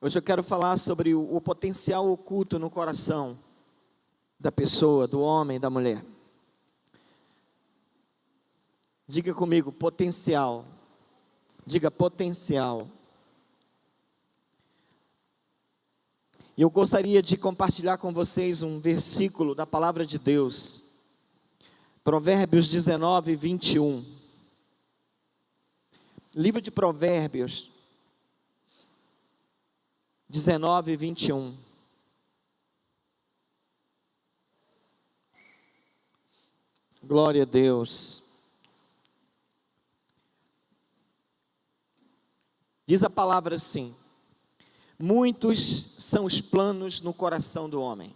Hoje eu quero falar sobre o potencial oculto no coração da pessoa, do homem, da mulher. Diga comigo, potencial. Diga potencial. E eu gostaria de compartilhar com vocês um versículo da palavra de Deus. Provérbios 19, 21. Livro de Provérbios 19, 21. Glória a Deus. Diz a palavra assim: muitos são os planos no coração do homem,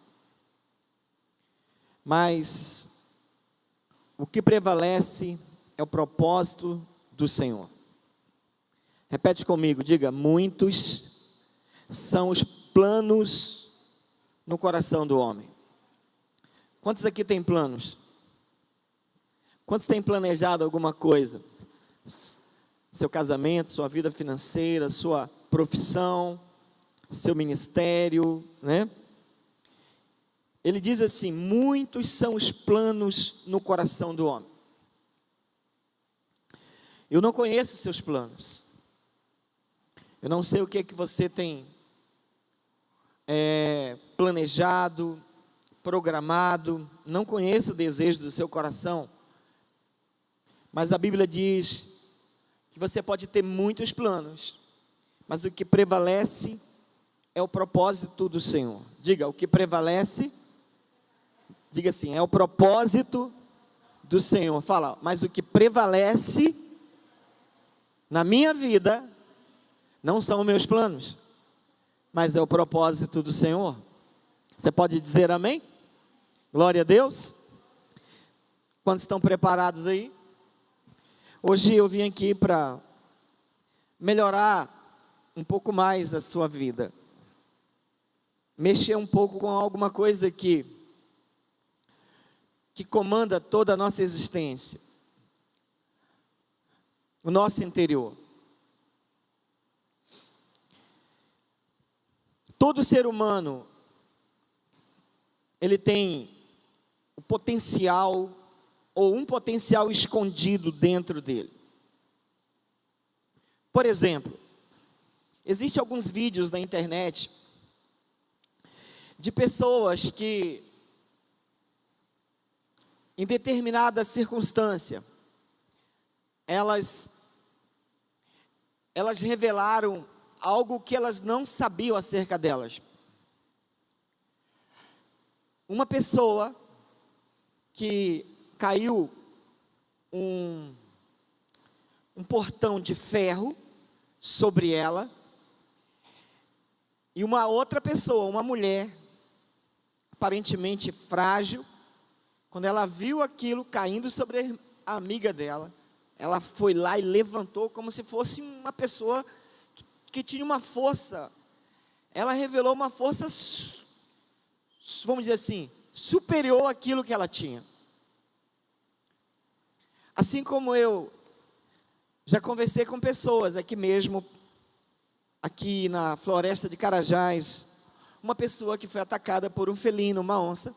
mas o que prevalece é o propósito do Senhor. Repete comigo, diga: muitos são os planos no coração do homem. Quantos aqui têm planos? Quantos têm planejado alguma coisa? Seu casamento, sua vida financeira, sua profissão, seu ministério, né? Ele diz assim: muitos são os planos no coração do homem. Eu não conheço seus planos. Eu não sei o que é que você tem planejado, programado. Não conheço o desejo do seu coração. Mas a Bíblia diz que você pode ter muitos planos, mas o que prevalece é o propósito do Senhor. Diga, o que prevalece, diga assim, é o propósito do Senhor. Fala, mas o que prevalece na minha vida não são os meus planos, mas é o propósito do Senhor. Você pode dizer amém? Glória a Deus. Quantos estão preparados aí? Hoje eu vim aqui para melhorar um pouco mais a sua vida. Mexer um pouco com alguma coisa que comanda toda a nossa existência. O nosso interior. Todo ser humano, ele tem o potencial, ou um potencial escondido dentro dele. Por exemplo, existem alguns vídeos na internet de pessoas que, em determinada circunstância, elas revelaram algo que elas não sabiam acerca delas. Uma pessoa que caiu um portão de ferro sobre ela, e uma outra pessoa, uma mulher, aparentemente frágil, quando ela viu aquilo caindo sobre a amiga dela, ela foi lá e levantou como se fosse uma pessoa que tinha uma força. Ela revelou uma força, vamos dizer assim, superior àquilo que ela tinha. Assim como eu já conversei com pessoas aqui mesmo, aqui na floresta de Carajás, uma pessoa que foi atacada por um felino, uma onça.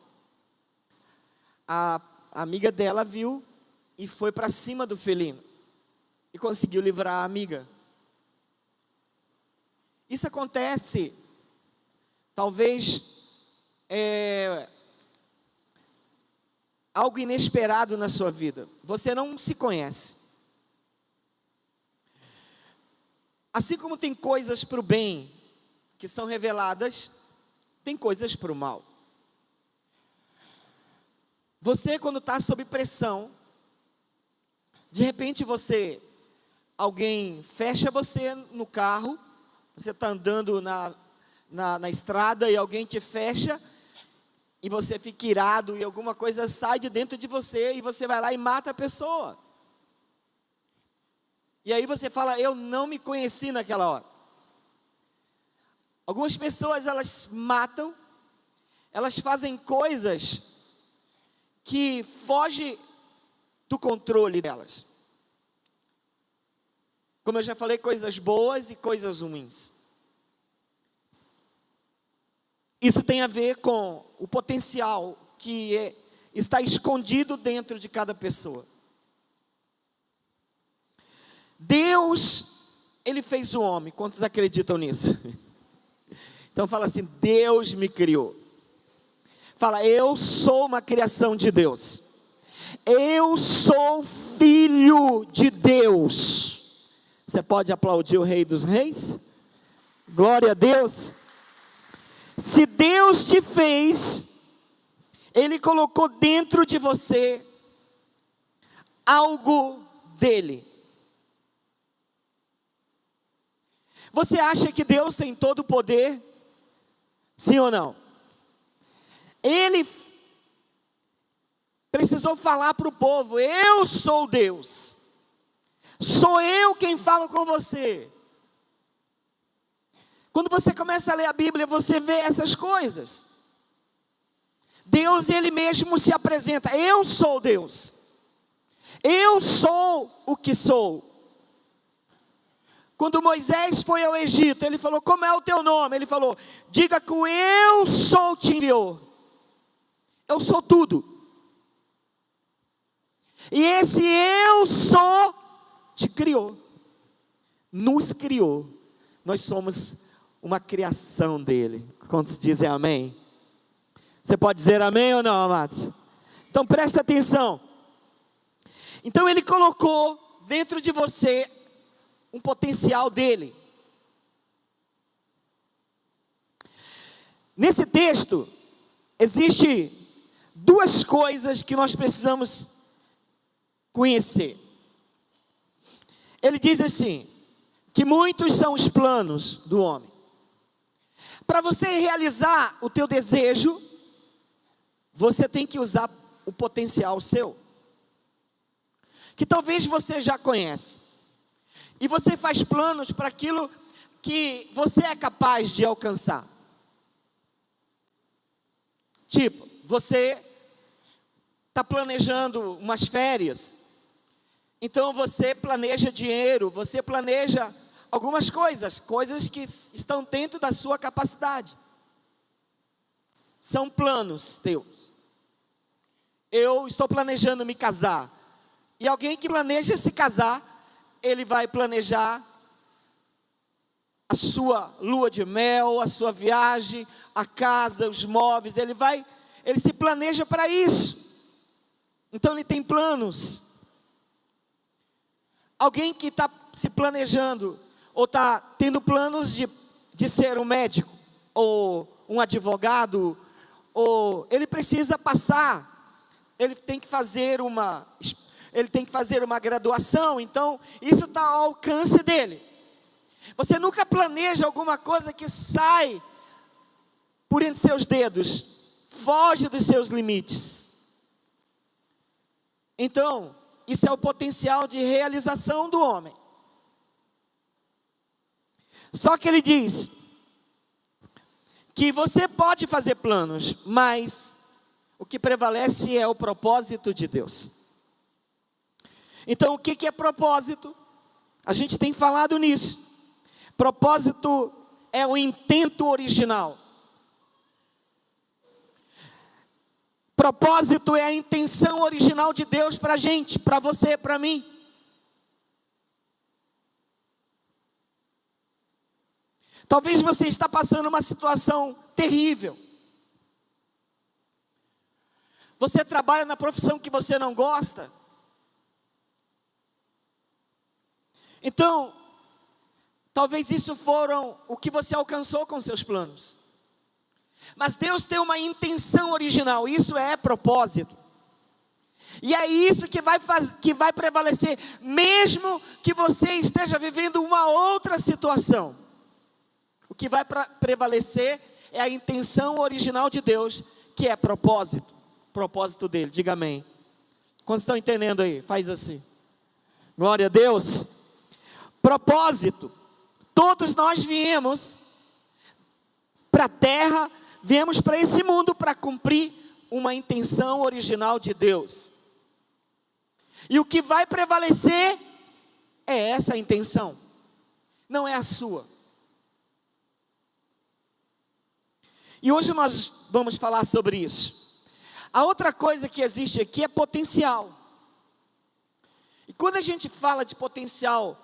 A amiga dela viu e foi para cima do felino e conseguiu livrar a amiga. Isso acontece, talvez, algo inesperado na sua vida. Você não se conhece. Assim como tem coisas para o bem que são reveladas, tem coisas para o mal. Você, quando está sob pressão, de repente alguém fecha você no carro, você está andando na estrada e alguém te fecha, e você fica irado e alguma coisa sai de dentro de você e você vai lá e mata a pessoa. E aí você fala, eu não me conheci naquela hora. Algumas pessoas, elas matam, elas fazem coisas que fogem do controle delas. Como eu já falei, coisas boas e coisas ruins. Isso tem a ver com o potencial que está escondido dentro de cada pessoa. Deus, Ele fez o homem. Quantos acreditam nisso? Então fala assim: Deus me criou. Fala: eu sou uma criação de Deus. Eu sou filho de Deus. Você pode aplaudir o Rei dos Reis? Glória a Deus. Se Deus te fez, Ele colocou dentro de você algo dele. Você acha que Deus tem todo o poder? Sim ou não? Ele precisou falar para o povo: eu sou Deus, sou eu quem falo com você. Quando você começa a ler a Bíblia, você vê essas coisas. Deus, Ele mesmo se apresenta: eu sou Deus, eu sou o que sou. Quando Moisés foi ao Egito, ele falou: como é o teu nome? Ele falou: diga que o eu sou te enviou. Eu sou tudo. E esse eu sou te criou, nos criou. Nós somos uma criação dele. Quantos dizem amém? Você pode dizer amém ou não, amados? Então presta atenção. Então Ele colocou dentro de você um potencial dele. Nesse texto existe duas coisas que nós precisamos conhecer. Ele diz assim, que muitos são os planos do homem. Para você realizar o teu desejo, você tem que usar o potencial seu, que talvez você já conhece. E você faz planos para aquilo que você é capaz de alcançar. Tipo, você está planejando umas férias. Então você planeja dinheiro, você planeja algumas coisas que estão dentro da sua capacidade. São planos teus. Eu estou planejando me casar. E alguém que planeja se casar, ele vai planejar a sua lua de mel, a sua viagem, a casa, os móveis. Ele se planeja para isso. Então ele tem planos. Alguém que está se planejando, ou está tendo planos de ser um médico, ou um advogado, ou ele precisa passar, ele tem que fazer uma graduação. Então isso está ao alcance dele. Você nunca planeja alguma coisa que sai por entre seus dedos, foge dos seus limites. Então isso é o potencial de realização do homem. Só que ele diz que você pode fazer planos, mas o que prevalece é o propósito de Deus. Então o que é propósito? A gente tem falado nisso. Propósito é o intento original. Propósito é a intenção original de Deus para a gente, para você, para mim. Talvez você está passando uma situação terrível. Você trabalha na profissão que você não gosta. Então, talvez isso foram o que você alcançou com seus planos. Mas Deus tem uma intenção original, isso é propósito. E é isso que vai prevalecer, mesmo que você esteja vivendo uma outra situação. O que vai prevalecer é a intenção original de Deus, que é propósito dele. Diga amém. Quantos estão entendendo aí? Faz assim. Glória a Deus. Propósito. Todos nós viemos para a terra, viemos para esse mundo para cumprir uma intenção original de Deus. E o que vai prevalecer é essa intenção, não é a sua. E hoje nós vamos falar sobre isso. A outra coisa que existe aqui é potencial. E quando a gente fala de potencial,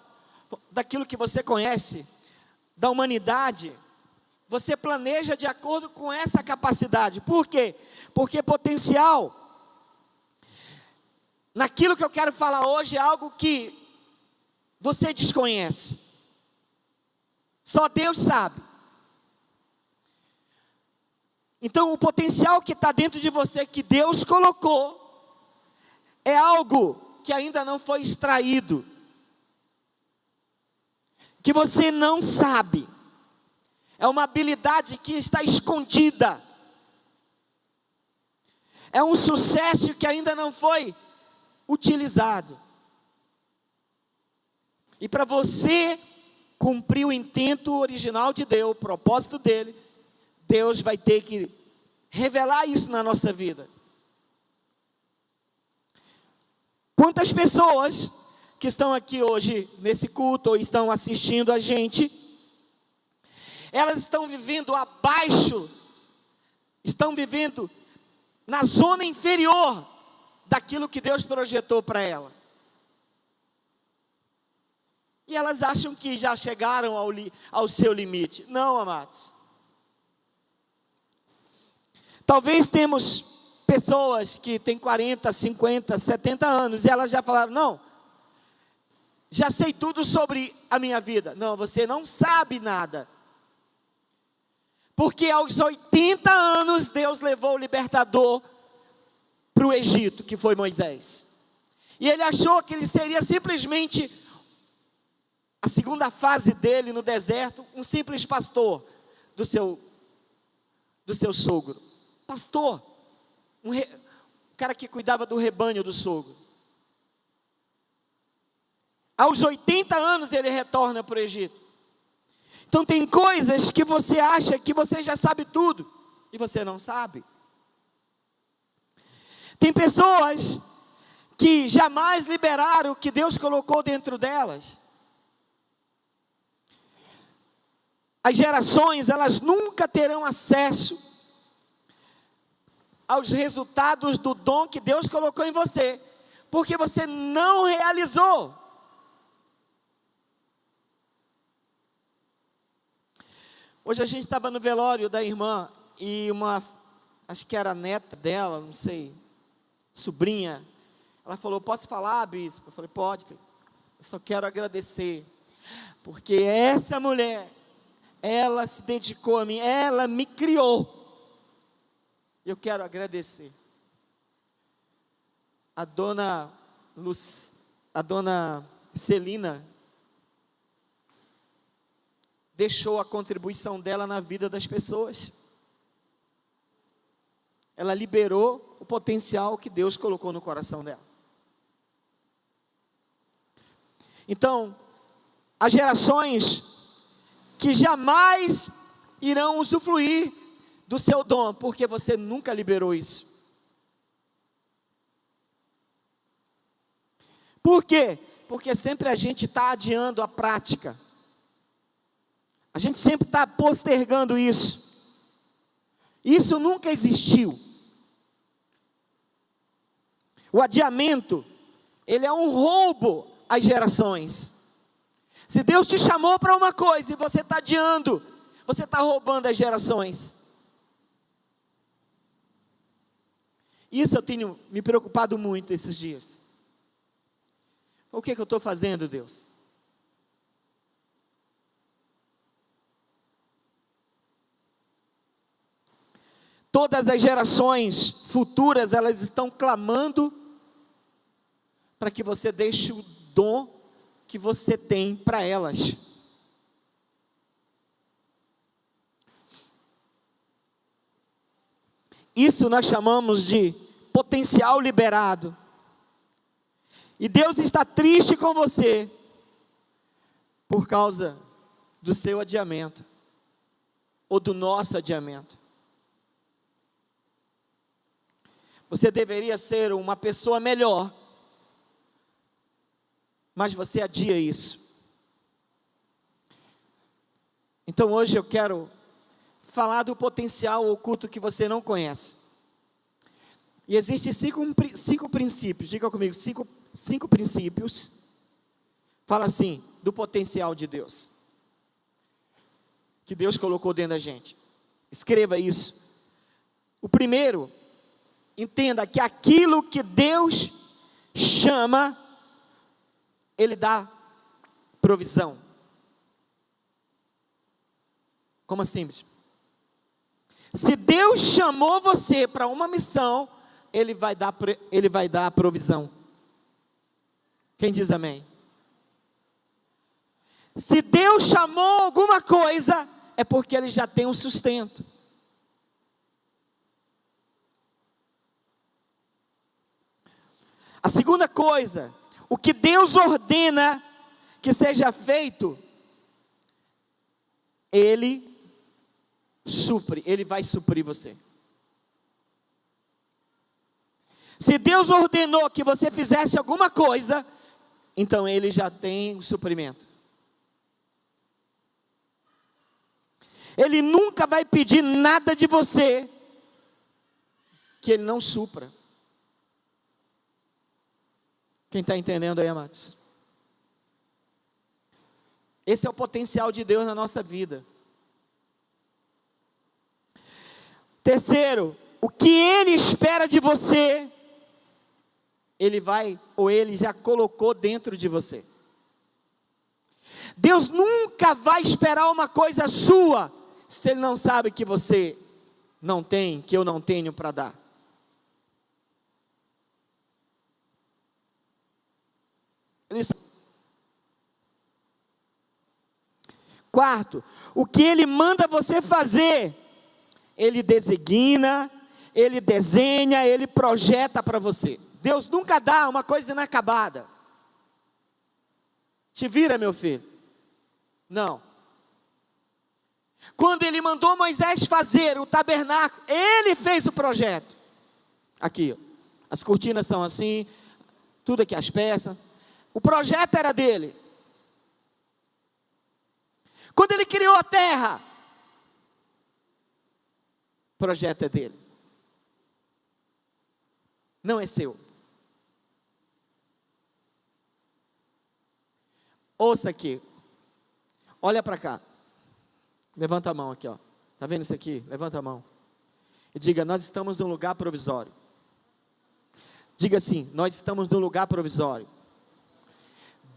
daquilo que você conhece, da humanidade, você planeja de acordo com essa capacidade. Por quê? Porque potencial, naquilo que eu quero falar hoje, é algo que você desconhece. Só Deus sabe. Então o potencial que está dentro de você, que Deus colocou, é algo que ainda não foi extraído, que você não sabe. É uma habilidade que está escondida. É um sucesso que ainda não foi utilizado. E para você cumprir o intento original de Deus, o propósito dele, Deus vai ter que revelar isso na nossa vida. Quantas pessoas que estão aqui hoje nesse culto ou estão assistindo a gente, elas estão vivendo abaixo, estão vivendo na zona inferior daquilo que Deus projetou para ela. E elas acham que já chegaram ao seu limite. Não, amados. Talvez temos pessoas que têm 40, 50, 70 anos, e elas já falaram, não, já sei tudo sobre a minha vida. Não, você não sabe nada. Porque aos 80 anos, Deus levou o libertador para o Egito, que foi Moisés. E ele achou que ele seria simplesmente, a segunda fase dele no deserto, um simples pastor do seu sogro. Pastor, um cara que cuidava do rebanho do sogro. Aos 80 anos ele retorna para o Egito. Então tem coisas que você acha que você já sabe tudo, e você não sabe. Tem pessoas que jamais liberaram o que Deus colocou dentro delas. As gerações, elas nunca terão acesso aos resultados do dom que Deus colocou em você, porque você não realizou. Hoje a gente estava no velório da irmã, e acho que era a neta dela, não sei, sobrinha, ela falou, posso falar, bispo? Eu falei, pode, filho. Eu só quero agradecer, porque essa mulher, ela se dedicou a mim, ela me criou. Eu quero agradecer. A dona Celina deixou a contribuição dela na vida das pessoas. Ela liberou o potencial que Deus colocou no coração dela. Então, as gerações que jamais irão usufruir do seu dom, porque você nunca liberou isso. Por quê? Porque sempre a gente está adiando a prática. A gente sempre está postergando isso. Isso nunca existiu. O adiamento, ele é um roubo às gerações. Se Deus te chamou para uma coisa e você está adiando, você está roubando as gerações. Isso eu tenho me preocupado muito esses dias. O que eu estou fazendo, Deus? Todas as gerações futuras, elas estão clamando para que você deixe o dom que você tem para elas. Isso nós chamamos de potencial liberado. E Deus está triste com você por causa do seu adiamento, ou do nosso adiamento. Você deveria ser uma pessoa melhor, mas você adia isso. Então hoje eu quero falar do potencial oculto que você não conhece. E existem cinco princípios, diga comigo, cinco princípios, fala assim, do potencial de Deus, que Deus colocou dentro da gente. Escreva isso. O primeiro, entenda que aquilo que Deus chama, Ele dá provisão. Como assim? Se Deus chamou você para uma missão, Ele vai dar a provisão. Quem diz amém? Se Deus chamou alguma coisa, é porque Ele já tem um sustento. A segunda coisa, o que Deus ordena que seja feito, Ele supre, Ele vai suprir você. Se Deus ordenou que você fizesse alguma coisa, então Ele já tem o suprimento. Ele nunca vai pedir nada de você que Ele não supra. Quem está entendendo aí, amados? Esse é o potencial de Deus na nossa vida. Terceiro, o que Ele espera de você, Ele vai, ou Ele já colocou dentro de você. Deus nunca vai esperar uma coisa sua, se Ele não sabe que você não tem, que eu não tenho para dar. Quarto, o que Ele manda você fazer, Ele designa, Ele desenha, Ele projeta para você. Deus nunca dá uma coisa inacabada. Te vira, meu filho. Não. Quando Ele mandou Moisés fazer o tabernáculo, Ele fez o projeto. Aqui, ó. As cortinas são assim, tudo aqui, as peças. O projeto era dele. Quando Ele criou a terra, o projeto é dele. Não é seu. Ouça aqui. Olha para cá. Levanta a mão aqui, ó. Está vendo isso aqui? Levanta a mão. E diga, nós estamos num lugar provisório. Diga assim, nós estamos num lugar provisório.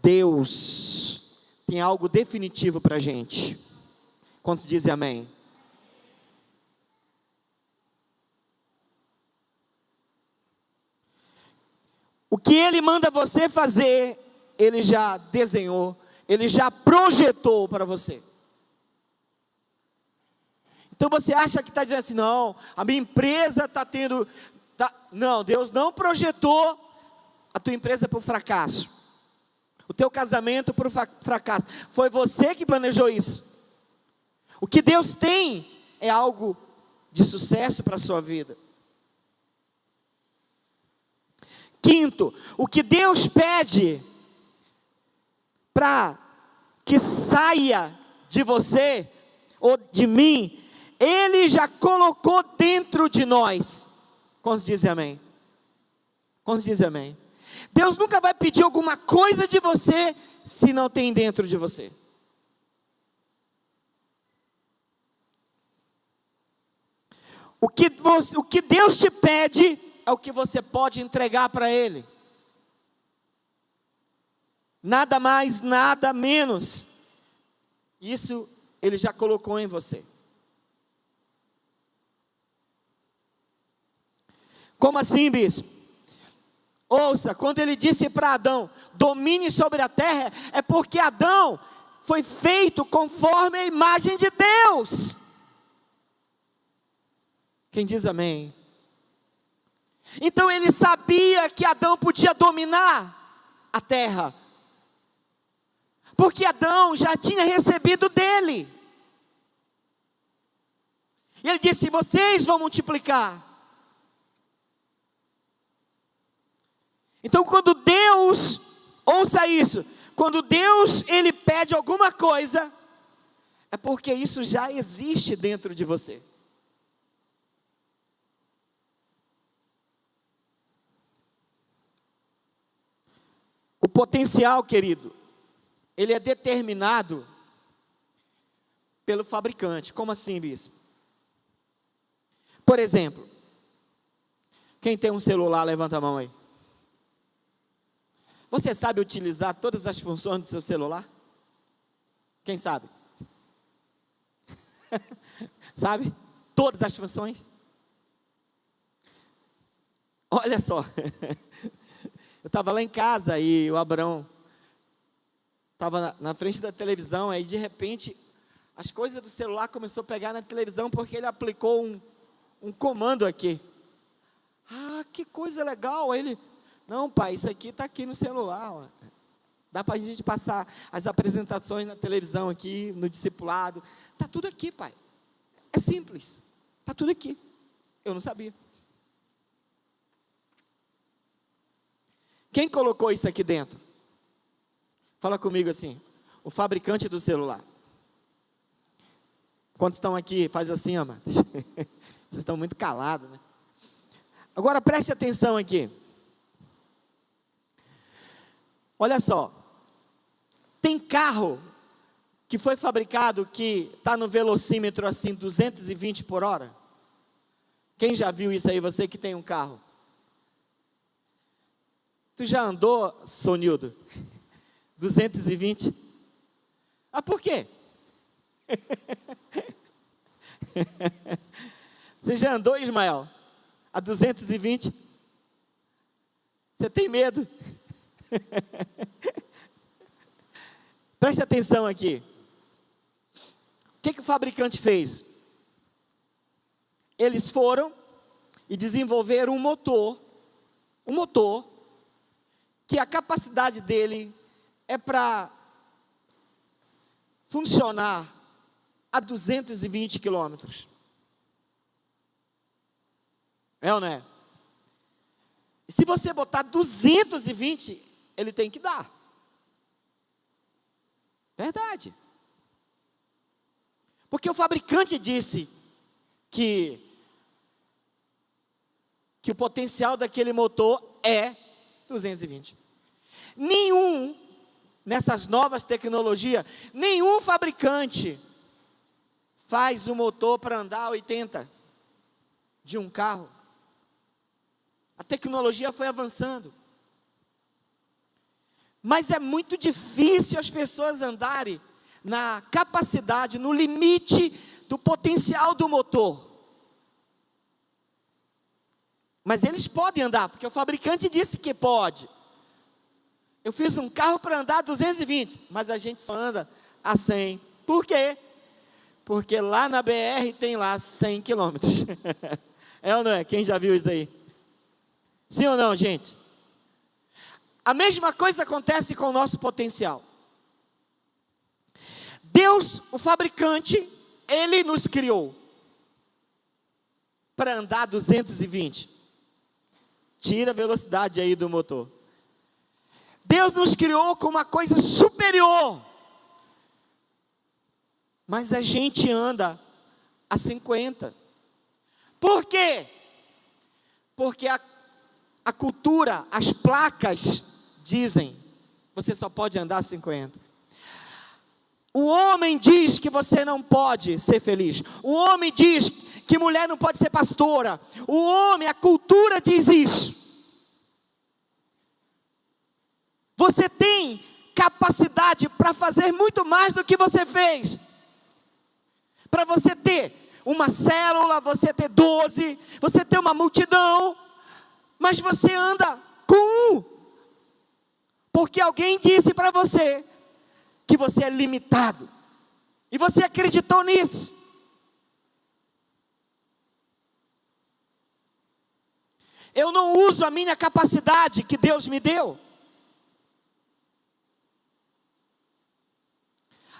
Deus tem algo definitivo para a gente. Quantos dizem amém? O que Ele manda você fazer, Ele já desenhou, Ele já projetou para você. Então você acha que está dizendo assim, não, a minha empresa está tendo... Não, Deus não projetou a tua empresa para o fracasso. O teu casamento para o fracasso. Foi você que planejou isso. O que Deus tem é algo de sucesso para a sua vida. Quinto, o que Deus pede para que saia de você ou de mim, Ele já colocou dentro de nós. Quantos dizem amém? Quantos dizem amém? Deus nunca vai pedir alguma coisa de você se não tem dentro de você. O que Deus te pede é o que você pode entregar para Ele. Nada mais, nada menos. Isso Ele já colocou em você. Como assim, bispo? Ouça, quando Ele disse para Adão, domine sobre a terra, é porque Adão foi feito conforme a imagem de Deus. Quem diz amém? Então Ele sabia que Adão podia dominar a terra, porque Adão já tinha recebido dele. E Ele disse, vocês vão multiplicar. Então quando Deus, ouça isso, quando Deus Ele pede alguma coisa, É porque isso já existe dentro de você. O potencial, querido, ele é determinado pelo fabricante. Como assim, bispo? Por exemplo, quem tem um celular, levanta a mão aí. Você sabe utilizar todas as funções do seu celular? Quem sabe? Sabe? Todas as funções? Olha só. Eu estava lá em casa e o Abrão estava na frente da televisão, aí de repente as coisas do celular começou a pegar na televisão porque ele aplicou um comando aqui. Ah, que coisa legal! Aí ele, não pai, isso aqui está aqui no celular, ó. Dá para a gente passar as apresentações na televisão aqui, no discipulado, está tudo aqui, pai, é simples, está tudo aqui. Eu não sabia. Quem colocou isso aqui dentro? Fala comigo assim, o fabricante do celular. Quantos estão aqui? Faz assim, amados. Vocês estão muito calados, né? Agora preste atenção aqui. Olha só. Tem carro que foi fabricado que está no velocímetro assim, 220 por hora. Quem já viu isso aí? Você que tem um carro. Tu já andou, Sonildo? 220? Ah, por quê? Você já andou, Ismael? A 220? Você tem medo? Preste atenção aqui. O que o fabricante fez? Eles foram e desenvolveram um motor que a capacidade dele é para funcionar a 220 quilômetros. É ou não é? E se você botar 220, ele tem que dar. Verdade. Porque o fabricante disse que o potencial daquele motor é 220. Nessas novas tecnologias, nenhum fabricante faz o motor para andar a 80 de um carro. A tecnologia foi avançando. Mas é muito difícil as pessoas andarem na capacidade, no limite do potencial do motor. Mas eles podem andar, porque o fabricante disse que pode. Eu fiz um carro para andar a 220, mas a gente só anda a 100. Por quê? Porque lá na BR tem lá 100 quilômetros. É ou não é? Quem já viu isso aí? Sim ou não, gente? A mesma coisa acontece com o nosso potencial. Deus, o fabricante, Ele nos criou para andar 220. Tira a velocidade aí do motor. Deus nos criou com uma coisa superior. Mas a gente anda a 50. Por quê? Porque a cultura, as placas dizem, você só pode andar a 50. O homem diz que você não pode ser feliz. O homem diz que mulher não pode ser pastora. O homem, a cultura diz isso. Você tem capacidade para fazer muito mais do que você fez. Para você ter uma célula, você ter 12, você ter uma multidão, mas você anda com um. Porque alguém disse para você que você é limitado. E você acreditou nisso. Eu não uso a minha capacidade que Deus me deu.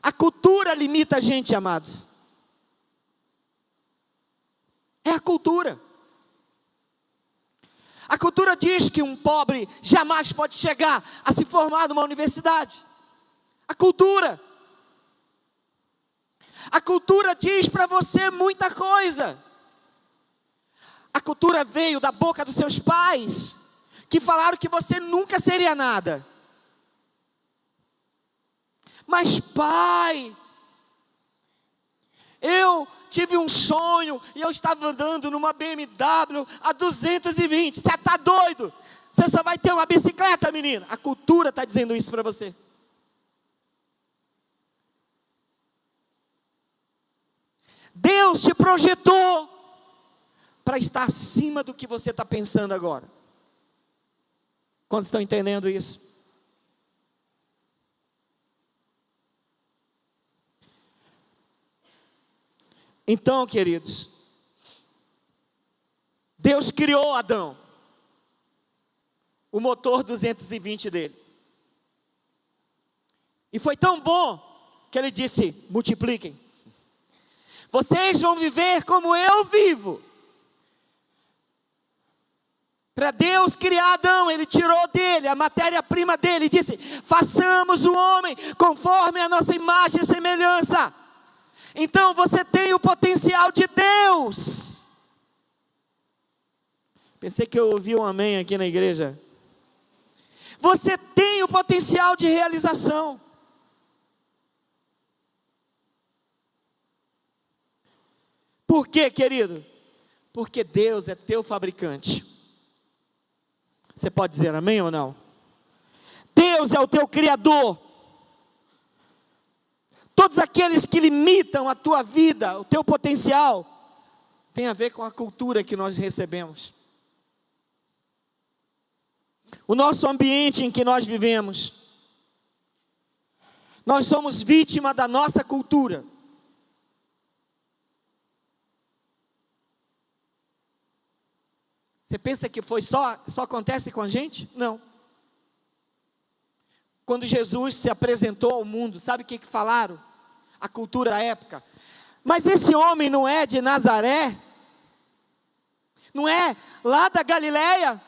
A cultura limita a gente, amados. É a cultura. A cultura diz que um pobre jamais pode chegar a se formar numa universidade. A cultura. A cultura diz para você muita coisa. A cultura veio da boca dos seus pais, que falaram que você nunca seria nada. Mas pai, eu tive um sonho e eu estava andando numa BMW a 220. Você está doido? Você só vai ter uma bicicleta, menina. A cultura está dizendo isso para você. Deus te projetou para estar acima do que você está pensando agora. Quantos estão entendendo isso? Então, queridos, Deus criou Adão, o motor 220 dele. E foi tão bom que ele disse: multipliquem. Vocês vão viver como eu vivo. Para Deus criar Adão, Ele tirou dele a matéria-prima dele e disse: façamos o homem conforme a nossa imagem e semelhança. Então você tem o potencial de Deus. Pensei que eu ouvi um amém aqui na igreja. Você tem o potencial de realização. Por quê, querido? Porque Deus é teu fabricante. Você pode dizer amém ou não? Deus é o teu criador. Todos aqueles que limitam a tua vida, o teu potencial, tem a ver com a cultura que nós recebemos. O nosso ambiente em que nós vivemos. Nós somos vítima da nossa cultura. Você pensa que só acontece com a gente? Não. Quando Jesus se apresentou ao mundo, sabe o que falaram? A cultura da época. Mas esse homem não é de Nazaré? Não é lá da Galileia?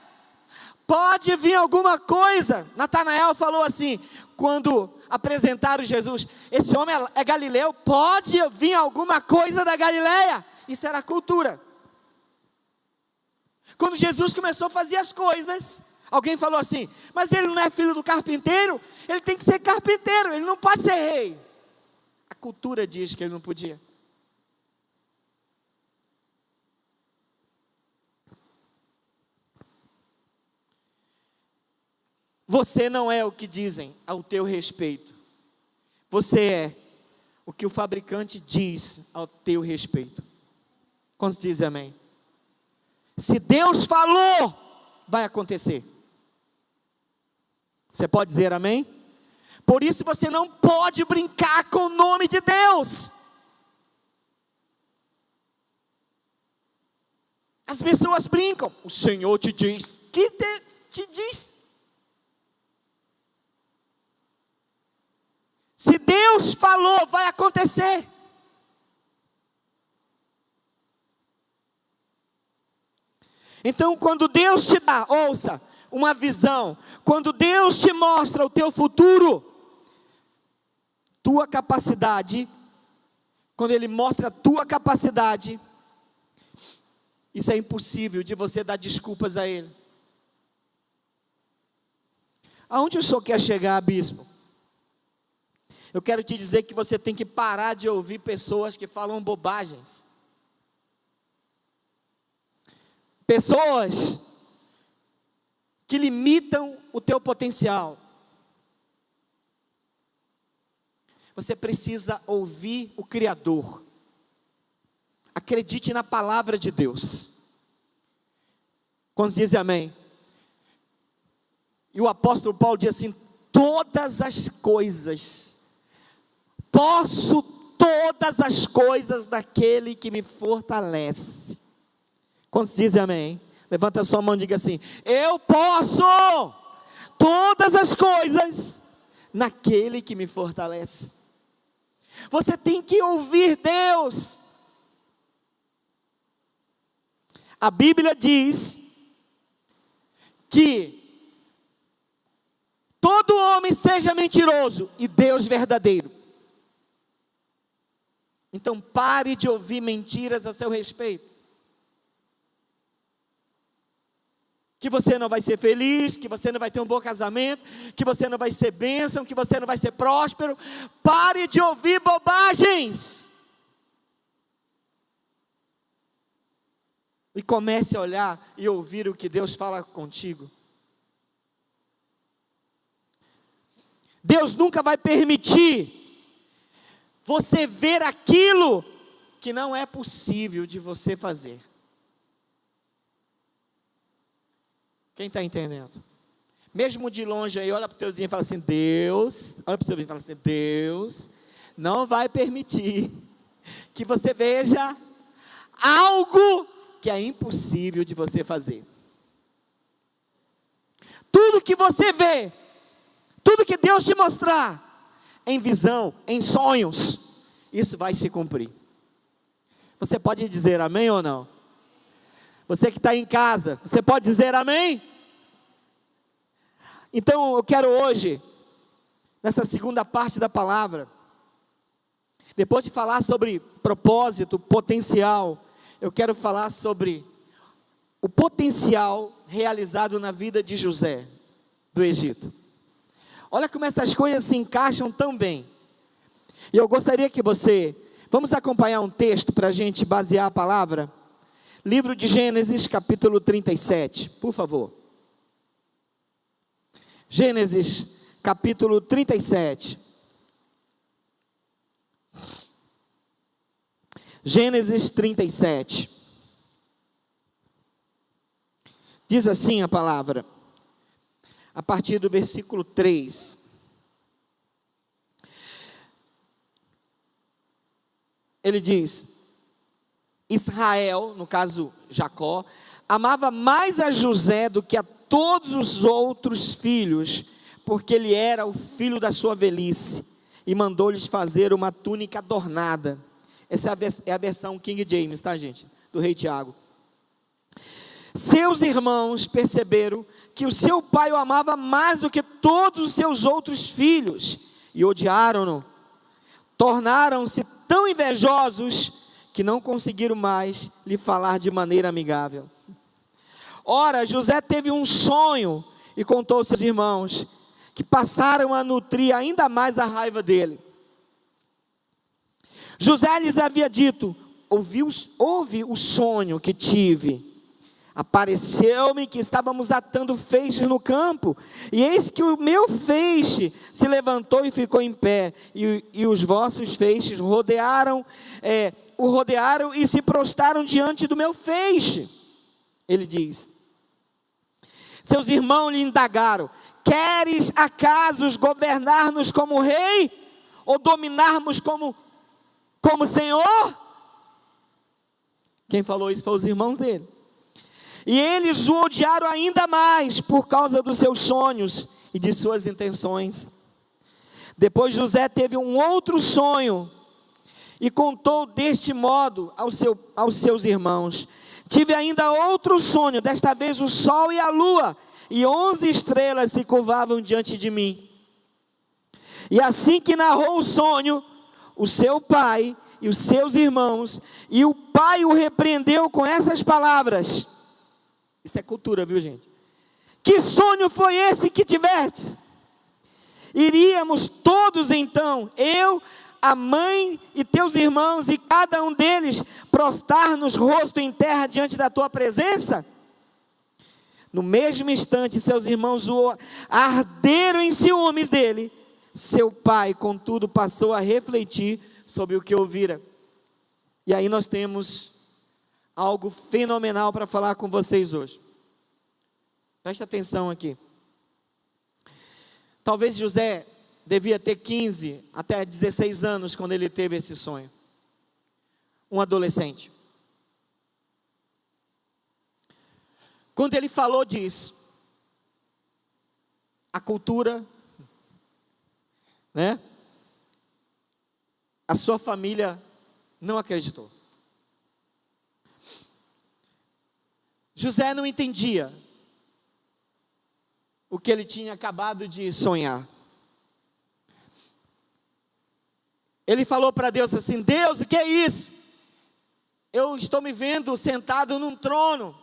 Pode vir alguma coisa. Natanael falou assim, quando apresentaram Jesus: esse homem é galileu, pode vir alguma coisa da Galileia? Isso era a cultura. Quando Jesus começou a fazer as coisas, alguém falou assim: mas ele não é filho do carpinteiro? Ele tem que ser carpinteiro, ele não pode ser rei. A cultura diz que ele não podia. Você não é o que dizem ao teu respeito. Você é o que o fabricante diz ao teu respeito. Quantos dizem amém? Se Deus falou, vai acontecer. Você pode dizer amém? Por isso você não pode brincar com o nome de Deus. As pessoas brincam. O Senhor te diz. Que te diz? Se Deus falou, vai acontecer. Então, quando Deus te dá, ouça, uma visão, quando Deus te mostra o teu futuro, tua capacidade, quando Ele mostra a tua capacidade, isso é impossível de você dar desculpas a Ele. Aonde o senhor quer chegar, bispo? Eu quero te dizer que você tem que parar de ouvir pessoas que falam bobagens. Pessoas que limitam o teu potencial. Você precisa ouvir o Criador. Acredite na palavra de Deus. Quando dizem amém? E o apóstolo Paulo diz assim: todas as coisas, posso todas as coisas daquele que me fortalece. Quantos dizem amém? Levanta a sua mão e diga assim: eu posso todas as coisas naquele que me fortalece. Você tem que ouvir Deus. A Bíblia diz que todo homem seja mentiroso e Deus verdadeiro. Então pare de ouvir mentiras a seu respeito. Que você não vai ser feliz, que você não vai ter um bom casamento, que você não vai ser bênção, que você não vai ser próspero. Pare de ouvir bobagens. E comece a olhar e ouvir o que Deus fala contigo. Deus nunca vai permitir você ver aquilo que não é possível de você fazer. Quem está entendendo? Mesmo de longe aí, olha para o teu vizinho e fala assim, Deus, olha para o seu vizinho e fala assim, Deus não vai permitir que você veja algo que é impossível de você fazer. Tudo que você vê, tudo que Deus te mostrar, em visão, em sonhos, isso vai se cumprir. Você pode dizer amém ou não? Você que está em casa, você pode dizer amém? Então eu quero hoje, nessa segunda parte da palavra, depois de falar sobre propósito, potencial, eu quero falar sobre o potencial realizado na vida de José, do Egito. Olha como essas coisas se encaixam tão bem. E eu gostaria que vamos acompanhar um texto para a gente basear a palavra. Livro de Gênesis, capítulo 37, por favor. Gênesis, capítulo 37. Gênesis 37. Diz assim a palavra, a partir do versículo 3. Ele diz: Israel, no caso Jacó, amava mais a José do que a todos os outros filhos, porque ele era o filho da sua velhice, e mandou-lhes fazer uma túnica adornada. Essa é a versão King James, tá, gente? Do rei Tiago. Seus irmãos perceberam que o seu pai o amava mais do que todos os seus outros filhos, e odiaram-no. Tornaram-se tão invejosos que não conseguiram mais lhe falar de maneira amigável. Ora, José teve um sonho e contou aos seus irmãos, que passaram a nutrir ainda mais a raiva dele. José lhes havia dito: ouve o sonho que tive. Apareceu-me que estávamos atando feixes no campo, e eis que o meu feixe se levantou e ficou em pé, e os vossos feixes o rodearam e se prostraram diante do meu feixe. Ele diz. Seus irmãos lhe indagaram: queres acaso governar-nos como rei, ou dominarmos como Senhor? Quem falou isso foram os irmãos dele. E eles o odiaram ainda mais por causa dos seus sonhos e de suas intenções. Depois José teve um outro sonho e contou deste modo aos seus irmãos: tive ainda outro sonho, desta vez o sol e a lua, e 11 estrelas se curvavam diante de mim. E assim que narrou o sonho, o seu pai e os seus irmãos, e o pai o repreendeu com essas palavras. Isso é cultura, viu, gente? Que sonho foi esse que tiveste? Iríamos todos então, eu, a mãe e teus irmãos, e cada um deles prostrar-nos rosto em terra diante da tua presença? No mesmo instante, seus irmãos arderam em ciúmes dele. Seu pai, contudo, passou a refletir sobre o que ouvira. E aí nós temos algo fenomenal para falar com vocês hoje. Presta atenção aqui. Talvez José devia ter 15 até 16 anos quando ele teve esse sonho. Um adolescente. Quando ele falou disso, a cultura, né? A sua família não acreditou. José não entendia o que ele tinha acabado de sonhar. Ele falou para Deus assim: Deus, o que é isso? Eu estou me vendo sentado num trono.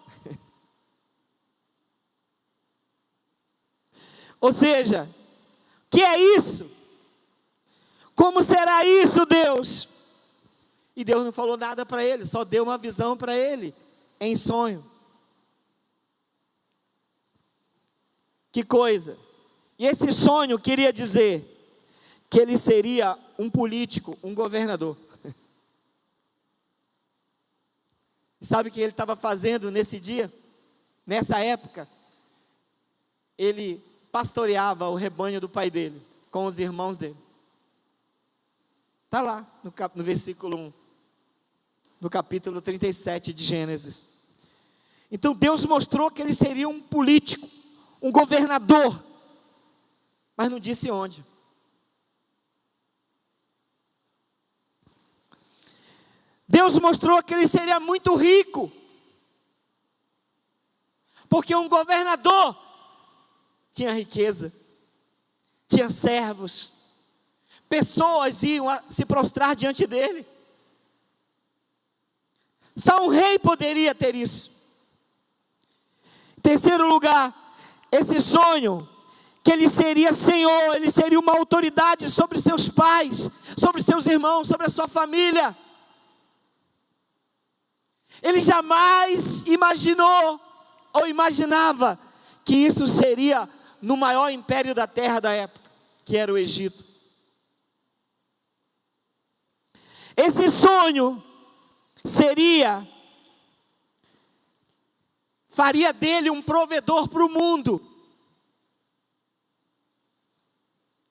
Ou seja, o que é isso? Como será isso, Deus? E Deus não falou nada para ele, só deu uma visão para ele, em sonho. Que coisa! E esse sonho queria dizer que ele seria um político, um governador. Sabe o que ele estava fazendo nesse dia? Nessa época, ele pastoreava o rebanho do pai dele, com os irmãos dele. Está lá, no versículo 1, no capítulo 37 de Gênesis. Então Deus mostrou que ele seria um político, um governador, mas não disse onde. Deus mostrou que ele seria muito rico, porque um governador tinha riqueza, tinha servos, pessoas iam se prostrar diante dele. Só um rei poderia ter isso. Em terceiro lugar, esse sonho, que ele seria senhor, ele seria uma autoridade sobre seus pais, sobre seus irmãos, sobre a sua família. Ele jamais imaginou ou imaginava que isso seria no maior império da terra da época, que era o Egito. Esse sonho faria dele um provedor para o mundo.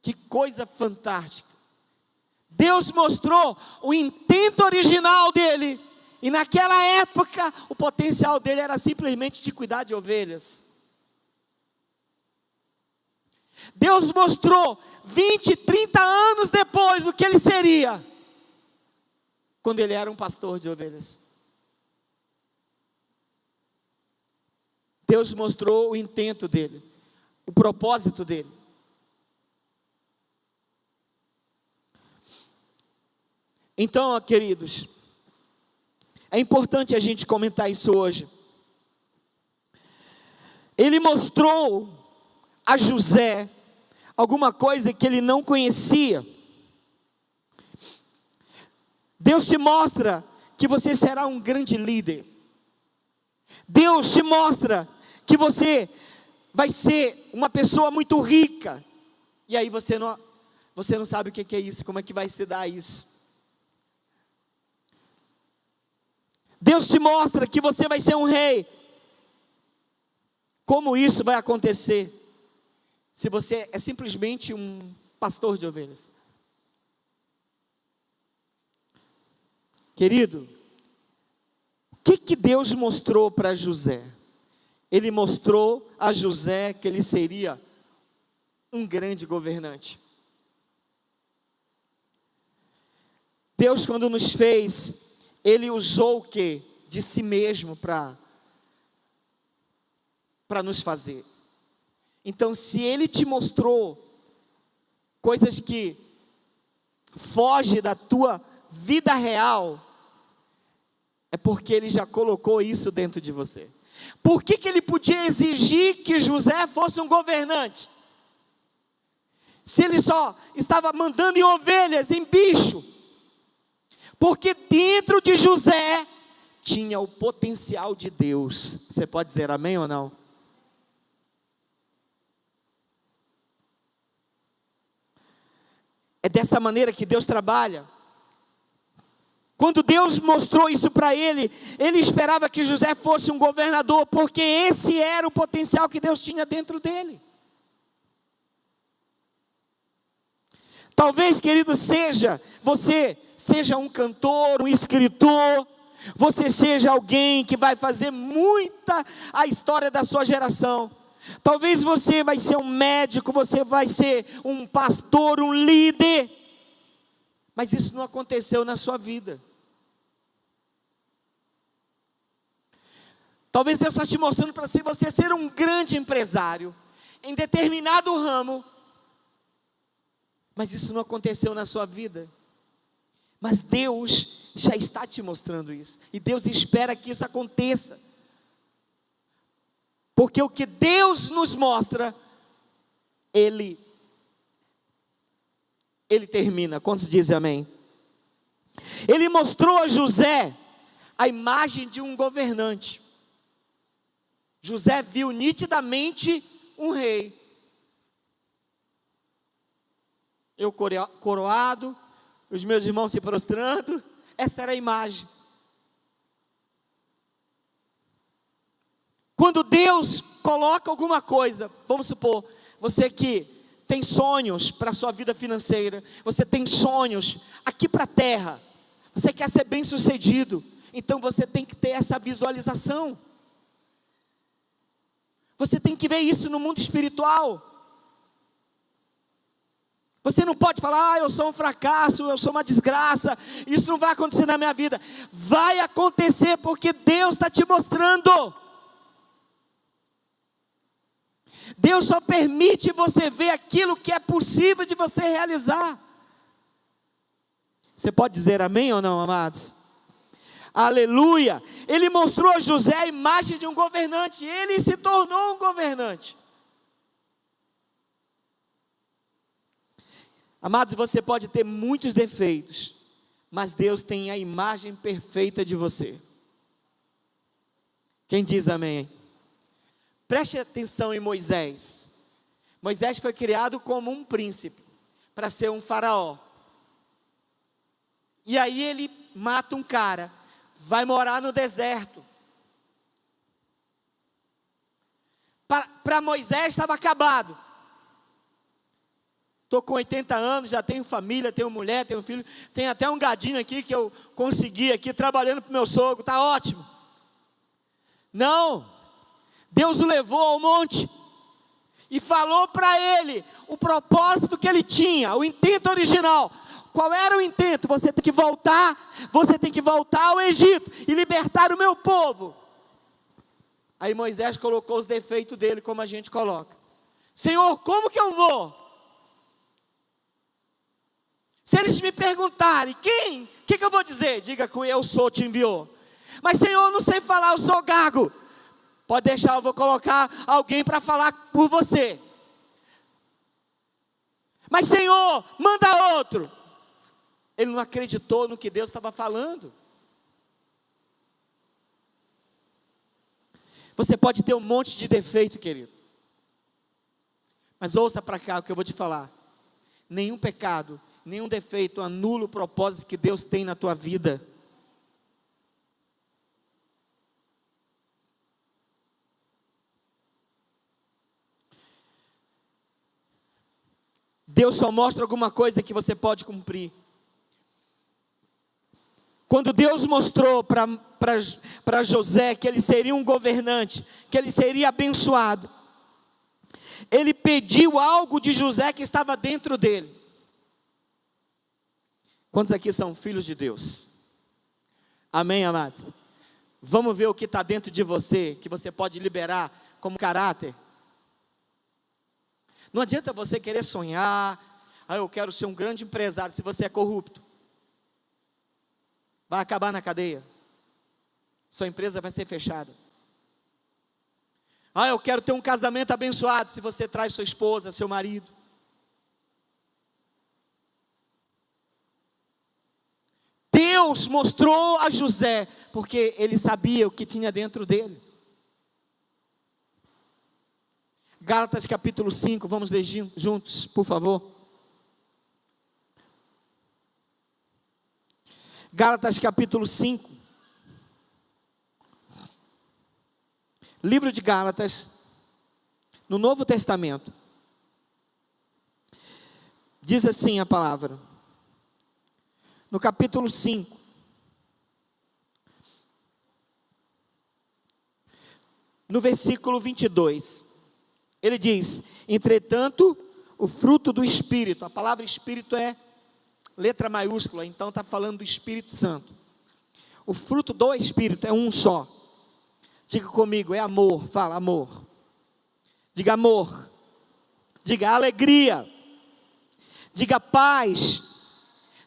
Que coisa fantástica. Deus mostrou o intento original dele, e naquela época o potencial dele era simplesmente de cuidar de ovelhas. Deus mostrou 20, 30 anos depois o que ele seria, quando ele era um pastor de ovelhas. Deus mostrou o intento dele, o propósito dele. Então, queridos, é importante a gente comentar isso hoje. Ele mostrou a José alguma coisa que ele não conhecia. Deus te mostra que você será um grande líder. Deus te mostra que você vai ser uma pessoa muito rica. E aí você não sabe o que é isso, como é que vai se dar isso. Deus te mostra que você vai ser um rei. Como isso vai acontecer se você é simplesmente um pastor de ovelhas? Querido, o que Deus mostrou para José? Ele mostrou a José que ele seria um grande governante. Deus, quando nos fez, Ele usou o quê? De si mesmo para nos fazer. Então, se Ele te mostrou coisas que fogem da tua vida real, é porque Ele já colocou isso dentro de você. Por que Ele podia exigir que José fosse um governante? Se Ele só estava mandando em ovelhas, em bicho. Porque dentro de José tinha o potencial de Deus. Você pode dizer amém ou não? É dessa maneira que Deus trabalha. Quando Deus mostrou isso para ele, ele esperava que José fosse um governador, porque esse era o potencial que Deus tinha dentro dele. Talvez, querido, você seja um cantor, um escritor, você seja alguém que vai fazer muita a história da sua geração. Talvez você vai ser um médico, você vai ser um pastor, um líder, mas isso não aconteceu na sua vida. Talvez Deus está te mostrando para você ser um grande empresário, em determinado ramo, mas isso não aconteceu na sua vida. Mas Deus já está te mostrando isso, e Deus espera que isso aconteça, porque o que Deus nos mostra, Ele termina. Quantos dizem amém? Ele mostrou a José a imagem de um governante. José viu nitidamente um rei, eu coroado, os meus irmãos se prostrando. Essa era a imagem. Quando Deus coloca alguma coisa, vamos supor, você que tem sonhos para a sua vida financeira, você tem sonhos aqui para a terra, você quer ser bem sucedido, então você tem que ter essa visualização, você tem que ver isso no mundo espiritual. Você não pode falar, eu sou um fracasso, eu sou uma desgraça, isso não vai acontecer na minha vida. Vai acontecer, porque Deus está te mostrando. Deus só permite você ver aquilo que é possível de você realizar. Você pode dizer amém ou não, amados? Aleluia! Ele mostrou a José a imagem de um governante, ele se tornou um governante. Amados, você pode ter muitos defeitos, mas Deus tem a imagem perfeita de você. Quem diz amém? Preste atenção em Moisés. Moisés foi criado como um príncipe, para ser um faraó. E aí ele mata um cara, vai morar no deserto. Para Moisés estava acabado. Estou com 80 anos, já tenho família, tenho mulher, tenho filho, tenho até um gadinho aqui que eu consegui aqui, trabalhando para o meu sogro, está ótimo. Não, Deus o levou ao monte, e falou para ele, o propósito que ele tinha, o intento original. Qual era o intento? Você tem que voltar ao Egito, e libertar o meu povo. Aí Moisés colocou os defeitos dele, como a gente coloca. Senhor, como que eu vou? Se eles me perguntarem, o que eu vou dizer? Diga que eu sou, te enviou. Mas Senhor, eu não sei falar, eu sou gago. Pode deixar, eu vou colocar alguém para falar por você. Mas Senhor, manda outro. Ele não acreditou no que Deus estava falando. Você pode ter um monte de defeito, querido, mas ouça para cá o que eu vou te falar. Nenhum pecado, nenhum defeito anula o propósito que Deus tem na tua vida. Deus só mostra alguma coisa que você pode cumprir. Quando Deus mostrou para José que ele seria um governante, que ele seria abençoado, ele pediu algo de José que estava dentro dele. Quantos aqui são filhos de Deus? Amém, amados? Vamos ver o que está dentro de você, que você pode liberar como caráter. Não adianta você querer sonhar, eu quero ser um grande empresário, se você é corrupto. Vai acabar na cadeia. Sua empresa vai ser fechada. Eu quero ter um casamento abençoado, se você traz sua esposa, seu marido. Deus mostrou a José, porque ele sabia o que tinha dentro dele. Gálatas capítulo 5, vamos ler juntos, por favor. Gálatas capítulo 5. Livro de Gálatas, no Novo Testamento. Diz assim a palavra. No capítulo 5. No versículo 22. Ele diz: entretanto, o fruto do Espírito. A palavra Espírito é letra maiúscula, então está falando do Espírito Santo. O fruto do Espírito é um só. Diga comigo, é amor. Fala, amor. Diga amor. Diga alegria. Diga paz.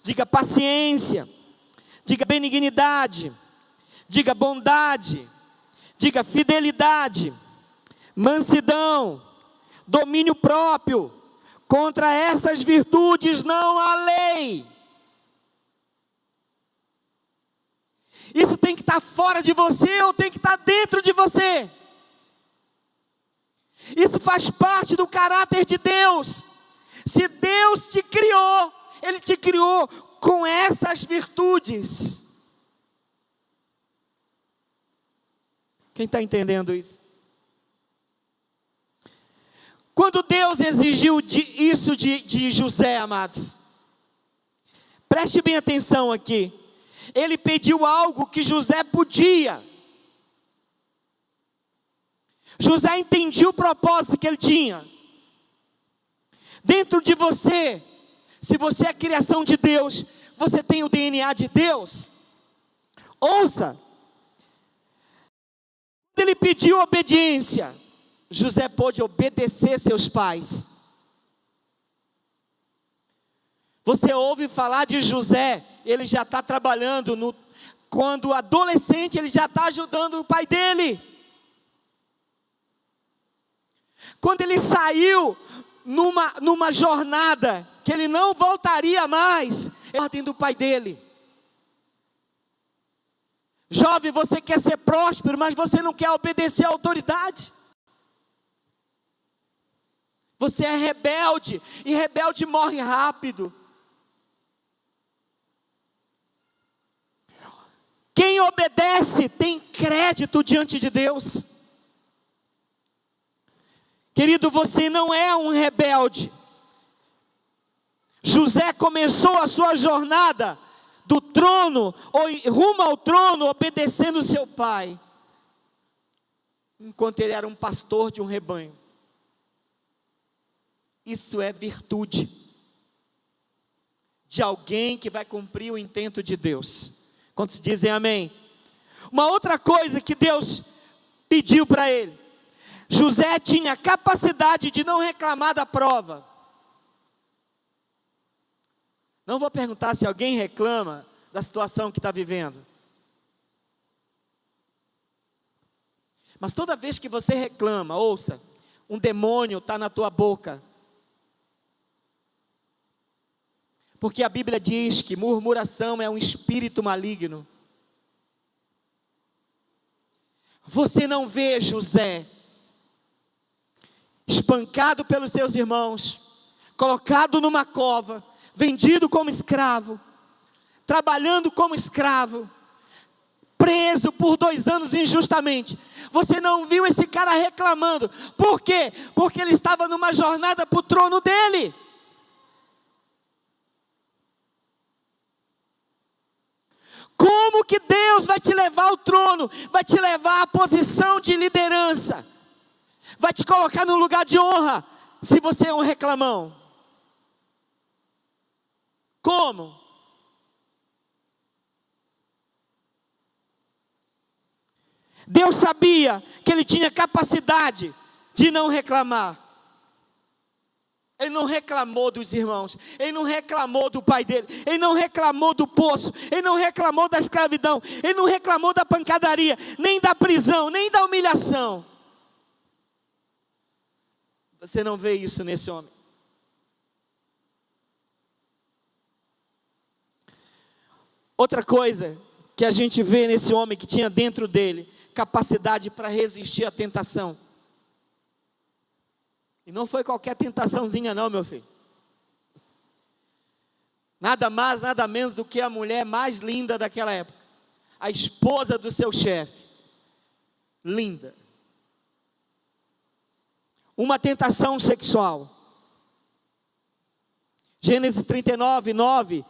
diga paciência, diga benignidade, diga bondade, diga fidelidade, mansidão, domínio próprio. Contra essas virtudes não há lei. Isso tem que estar fora de você ou tem que estar dentro de você. Isso faz parte do caráter de Deus. Se Deus te criou, Ele te criou com essas virtudes. Quem está entendendo isso? Quando Deus exigiu isso de José, amados, preste bem atenção aqui. Ele pediu algo que José podia. José entendia o propósito que ele tinha. Dentro de você, se você é a criação de Deus, você tem o DNA de Deus. Ouça. Quando ele pediu obediência, José pôde obedecer seus pais. Você ouve falar de José, ele já está trabalhando, quando adolescente ele já está ajudando o pai dele. Quando ele saiu numa jornada, que ele não voltaria mais, é a ordem do pai dele. Jovem, você quer ser próspero, mas você não quer obedecer à autoridade. Você é rebelde, e rebelde morre rápido. Quem obedece tem crédito diante de Deus. Querido, você não é um rebelde. José começou a sua jornada do trono, ou rumo ao trono, obedecendo seu pai, enquanto ele era um pastor de um rebanho. Isso é virtude de alguém que vai cumprir o intento de Deus. Quantos dizem amém? Uma outra coisa que Deus pediu para ele: José tinha capacidade de não reclamar da prova. Não vou perguntar se alguém reclama da situação que está vivendo, mas toda vez que você reclama, ouça, um demônio está na tua boca. Porque a Bíblia diz que murmuração é um espírito maligno. Você não vê José espancado pelos seus irmãos, colocado numa cova, vendido como escravo, trabalhando como escravo, preso por 2 anos injustamente. Você não viu esse cara reclamando. Por quê? Porque ele estava numa jornada para o trono dele. Como que Deus vai te levar ao trono? Vai te levar à posição de liderança? Vai te colocar no lugar de honra, se você é um reclamão? Como? Deus sabia que ele tinha capacidade de não reclamar. Ele não reclamou dos irmãos, ele não reclamou do pai dele, ele não reclamou do poço, ele não reclamou da escravidão, ele não reclamou da pancadaria, nem da prisão, nem da humilhação. Você não vê isso nesse homem. Outra coisa que a gente vê nesse homem que tinha dentro dele, capacidade para resistir à tentação. E não foi qualquer tentaçãozinha não, meu filho. Nada mais, nada menos do que a mulher mais linda daquela época. A esposa do seu chefe. Linda. Uma tentação sexual. Gênesis 39, 9.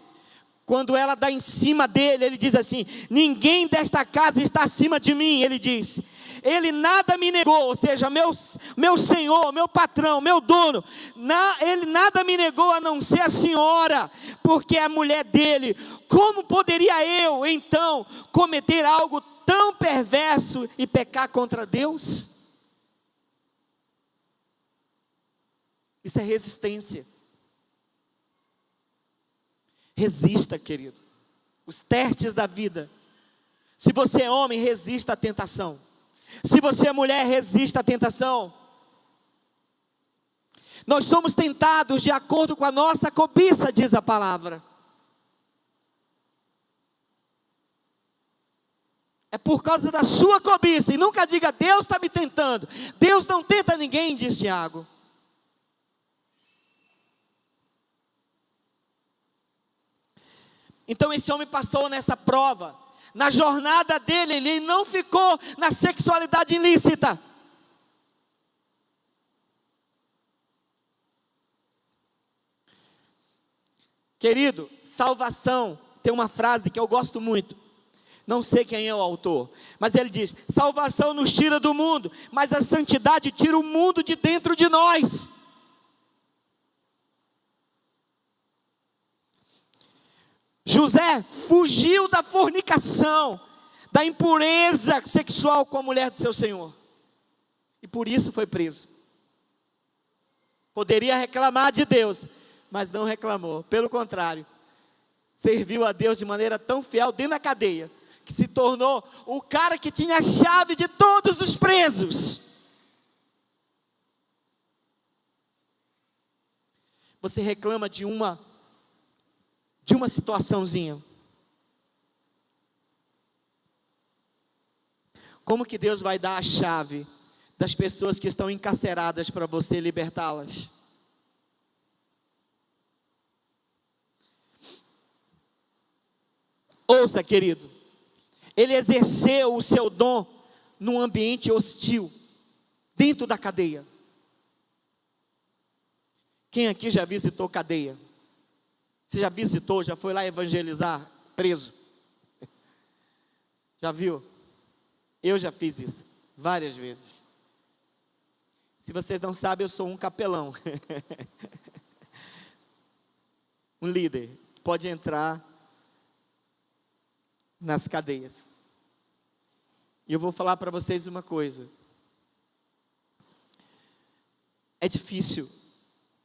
Quando ela dá em cima dele, ele diz assim: ninguém desta casa está acima de mim. Ele diz: ele nada me negou, ou seja, meu senhor, meu patrão, meu dono, ele nada me negou a não ser a senhora, porque é a mulher dele. Como poderia eu, então, cometer algo tão perverso e pecar contra Deus? Isso é resistência. Resista, querido. Os testes da vida. Se você é homem, resista à tentação. Se você é mulher, resista à tentação. Nós somos tentados de acordo com a nossa cobiça, diz a palavra. É por causa da sua cobiça. E nunca diga, Deus está me tentando. Deus não tenta ninguém, diz Tiago. Então esse homem passou nessa prova. Na jornada dele, ele não ficou na sexualidade ilícita. Querido, salvação, tem uma frase que eu gosto muito. Não sei quem é o autor, mas ele diz: salvação nos tira do mundo, mas a santidade tira o mundo de dentro de nós. José fugiu da fornicação, da impureza sexual com a mulher de seu senhor, e por isso foi preso. Poderia reclamar de Deus, mas não reclamou, pelo contrário, serviu a Deus de maneira tão fiel dentro da cadeia, que se tornou o cara que tinha a chave de todos os presos. Você reclama de uma situaçãozinha. Como que Deus vai dar a chave das pessoas que estão encarceradas para você libertá-las? Ouça, querido, ele exerceu o seu dom num ambiente hostil, dentro da cadeia. Quem aqui já visitou cadeia? Você já visitou, já foi lá evangelizar preso? Já viu? Eu já fiz isso, várias vezes. Se vocês não sabem, eu sou um capelão. Um líder, pode entrar nas cadeias. E eu vou falar para vocês uma coisa. É difícil,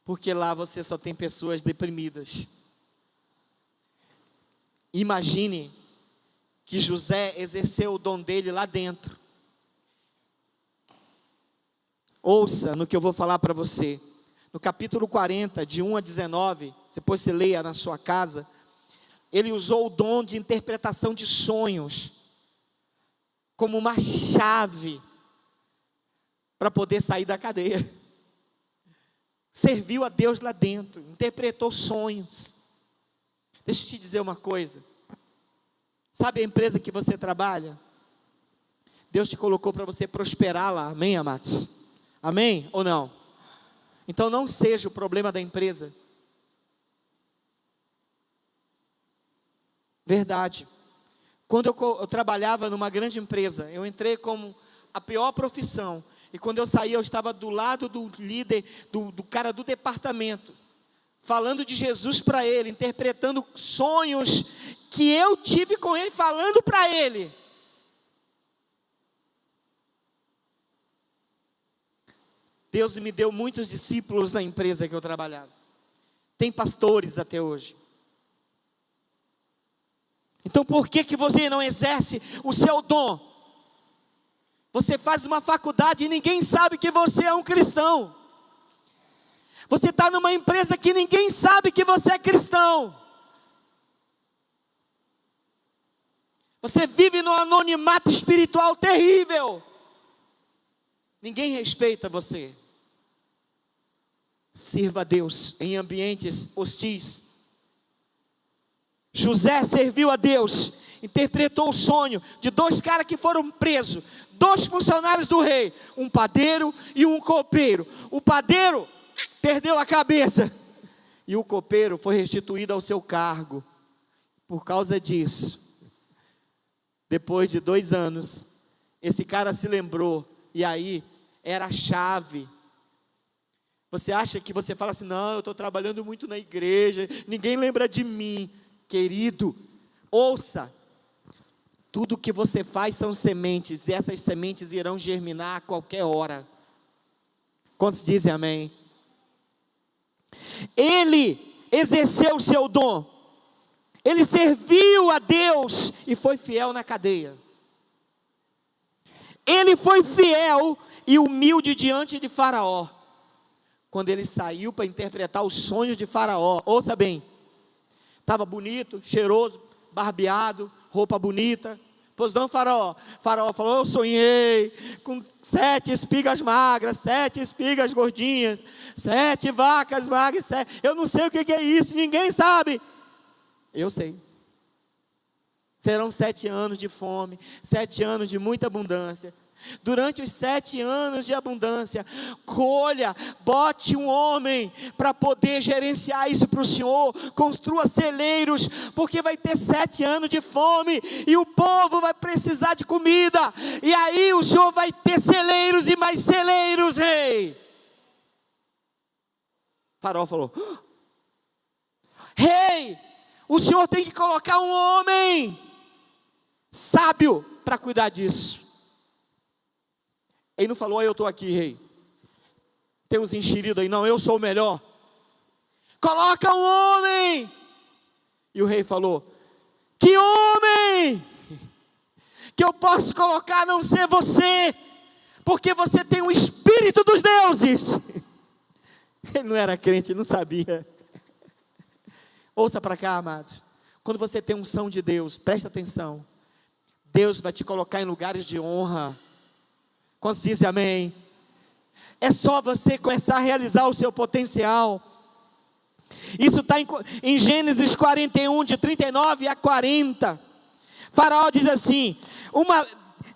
porque lá você só tem pessoas deprimidas. Imagine que José exerceu o dom dele lá dentro. Ouça no que eu vou falar para você. No capítulo 40, de 1 a 19, depois você leia na sua casa, ele usou o dom de interpretação de sonhos como uma chave para poder sair da cadeia. Serviu a Deus lá dentro, interpretou sonhos. Deixa eu te dizer uma coisa. Sabe a empresa que você trabalha? Deus te colocou para você prosperar lá, amém, amados? Amém ou não? Então não seja o problema da empresa. Verdade. Quando eu trabalhava numa grande empresa, eu entrei como a pior profissão. E quando eu saí, eu estava do lado do líder, do cara do departamento, falando de Jesus para ele, interpretando sonhos que eu tive com ele, falando para ele. Deus me deu muitos discípulos na empresa que eu trabalhava. Tem pastores até hoje. Então por que você não exerce o seu dom? Você faz uma faculdade e ninguém sabe que você é um cristão. Você está numa empresa que ninguém sabe que você é cristão. Você vive num anonimato espiritual terrível. Ninguém respeita você. Sirva a Deus em ambientes hostis. José serviu a Deus, interpretou o sonho de dois caras que foram presos, dois funcionários do rei, um padeiro e um copeiro. O padeiro perdeu a cabeça e o copeiro foi restituído ao seu cargo. Por causa disso, depois de 2 anos, esse cara se lembrou, e aí era a chave. Você acha que você fala assim, não, eu estou trabalhando muito na igreja, ninguém lembra de mim. Querido, ouça, tudo que você faz são sementes, e essas sementes irão germinar a qualquer hora. Quantos dizem amém? Ele exerceu o seu dom, Ele serviu a Deus e foi fiel na cadeia. Ele foi fiel e humilde diante de Faraó. Quando ele saiu para interpretar os sonhos de Faraó, ouça bem, estava bonito, cheiroso, barbeado, roupa bonita. Pois não, Faraó? Faraó falou: eu sonhei com 7 espigas magras, 7 espigas gordinhas, 7 vacas magras, eu não sei o que é isso, ninguém sabe. Eu sei. Serão 7 anos de fome, 7 anos de muita abundância. Durante os 7 anos de abundância, colha, bote um homem para poder gerenciar isso para o Senhor, construa celeiros, porque vai ter 7 anos de fome, e o povo vai precisar de comida, e aí o Senhor vai ter celeiros e mais celeiros, rei. Faraó falou: rei, o Senhor tem que colocar um homem sábio para cuidar disso. Ele não falou: eu estou aqui, rei, tem uns enxeridos aí, não, eu sou o melhor, coloca um homem. E o rei falou: que homem que eu posso colocar a não ser você, porque você tem o espírito dos deuses. Ele não era crente, não sabia. Ouça para cá, amados, quando você tem unção de Deus, presta atenção, Deus vai te colocar em lugares de honra. Quando diz amém? É só você começar a realizar o seu potencial. Isso está em Gênesis 41, de 39 a 40. Faraó diz assim: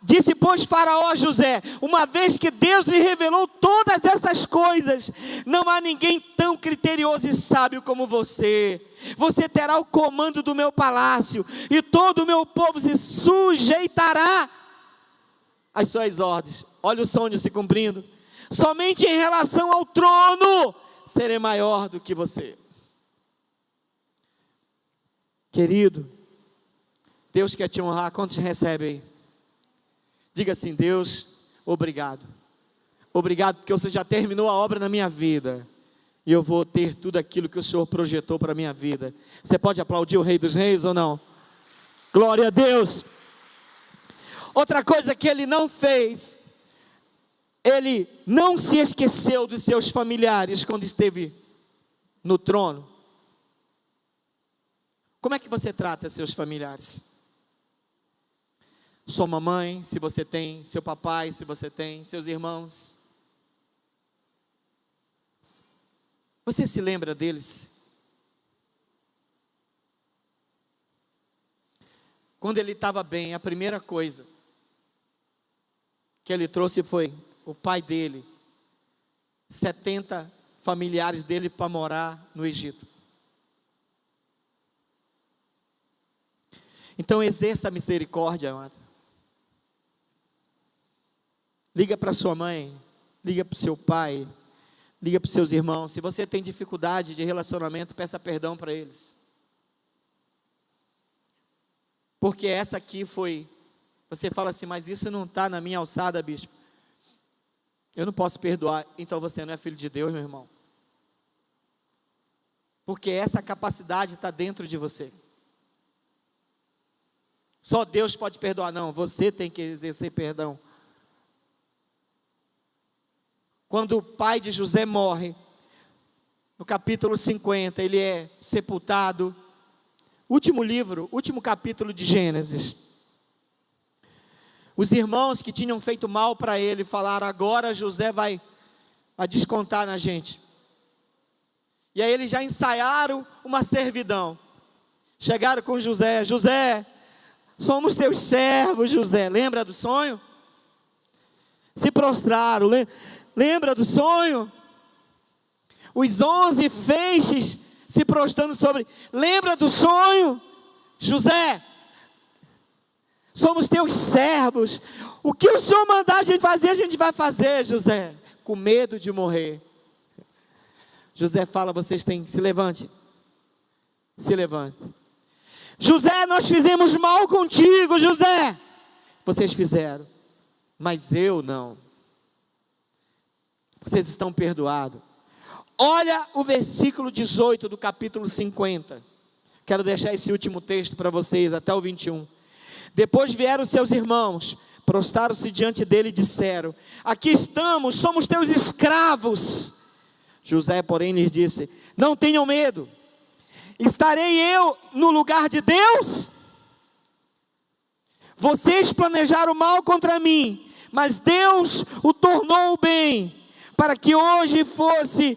disse pois Faraó a José: uma vez que Deus lhe revelou todas essas coisas, não há ninguém tão criterioso e sábio como você. Você terá o comando do meu palácio, e todo o meu povo se sujeitará às suas ordens. Olha o sonho se cumprindo. Somente em relação ao trono serei maior do que você. Querido, Deus quer te honrar. Quantos recebem aí? Diga assim: Deus, obrigado. Obrigado porque você já terminou a obra na minha vida, e eu vou ter tudo aquilo que o Senhor projetou para a minha vida. Você pode aplaudir o Rei dos Reis ou não? Glória a Deus. Outra coisa que ele não fez, ele não se esqueceu dos seus familiares quando esteve no trono. Como é que você trata seus familiares? Sua mamãe, se você tem, seu papai, se você tem, seus irmãos. Você se lembra deles? Quando ele estava bem, a primeira coisa que ele trouxe foi o pai dele, 70 familiares dele para morar no Egito. Então exerça a misericórdia, amado. Liga para sua mãe, liga para o seu pai, liga para os seus irmãos. Se você tem dificuldade de relacionamento, peça perdão para eles. Porque essa aqui foi, você fala assim: mas isso não está na minha alçada, bispo, eu não posso perdoar. Então você não é filho de Deus, meu irmão, porque essa capacidade está dentro de você. Só Deus pode perdoar, não, você tem que exercer perdão. Quando o pai de José morre, no capítulo 50, ele é sepultado. Último capítulo de Gênesis. Os irmãos que tinham feito mal para ele falaram: agora José vai descontar na gente. E aí eles já ensaiaram uma servidão. Chegaram com José: José, somos teus servos, José. Lembra do sonho? Se prostraram. Lembra do sonho? Os 11 feixes se prostrando sobre. Lembra do sonho? José, somos teus servos. O que o Senhor mandar a gente vai fazer, José. Com medo de morrer. José fala: vocês têm, se levante. Se levante. José, nós fizemos mal contigo, José. Vocês fizeram, mas eu não. Vocês estão perdoados. Olha o versículo 18 do capítulo 50. Quero deixar esse último texto para vocês, até o 21. Depois vieram seus irmãos, prostraram-se diante dele e disseram: aqui estamos, somos teus escravos. José, porém, lhes disse: não tenham medo, estarei eu no lugar de Deus? Vocês planejaram mal contra mim, mas Deus o tornou bem, para que hoje fosse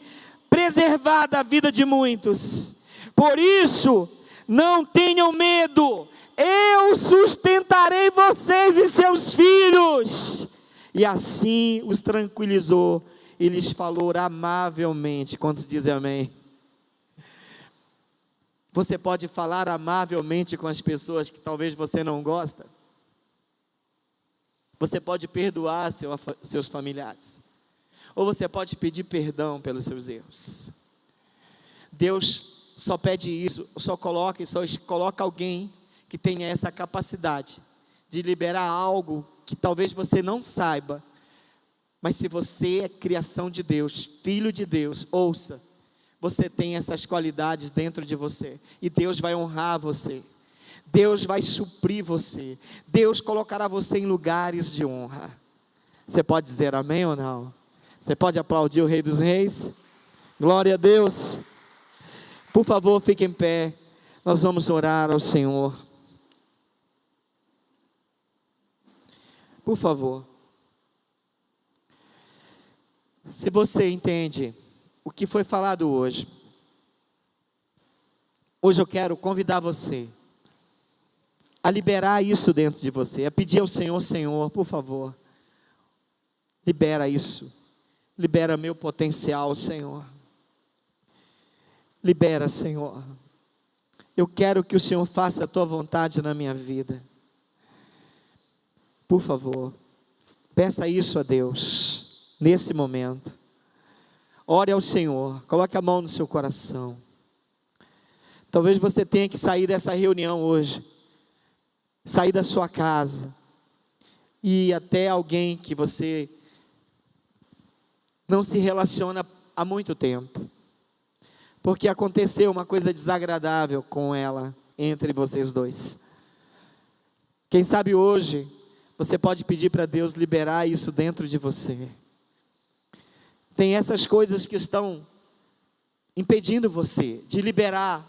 preservada a vida de muitos. Por isso, não tenham medo, eu sustentarei vocês e seus filhos. E assim os tranquilizou e lhes falou amavelmente. Quantos dizem amém? Você pode falar amavelmente com as pessoas que talvez você não gosta. Você pode perdoar seus familiares. Ou você pode pedir perdão pelos seus erros. Deus só pede isso, só coloca alguém que tenha essa capacidade de liberar algo que talvez você não saiba. Mas se você é criação de Deus, filho de Deus, ouça, você tem essas qualidades dentro de você, e Deus vai honrar você, Deus vai suprir você, Deus colocará você em lugares de honra. Você pode dizer amém ou não? Você pode aplaudir o Rei dos Reis? Glória a Deus. Por favor, fique em pé, nós vamos orar ao Senhor. Por favor. Se você entende o que foi falado hoje, hoje eu quero convidar você a liberar isso dentro de você, a pedir ao Senhor: Senhor, por favor, libera isso, libera meu potencial, Senhor, libera, Senhor, eu quero que o Senhor faça a tua vontade na minha vida. Por favor, peça isso a Deus, nesse momento. Ore ao Senhor, coloque a mão no seu coração. Talvez você tenha que sair dessa reunião hoje, sair da sua casa, e ir até alguém que você não se relaciona há muito tempo, porque aconteceu uma coisa desagradável com ela, entre vocês dois. Quem sabe hoje, você pode pedir para Deus liberar isso dentro de você. Tem essas coisas que estão impedindo você de liberar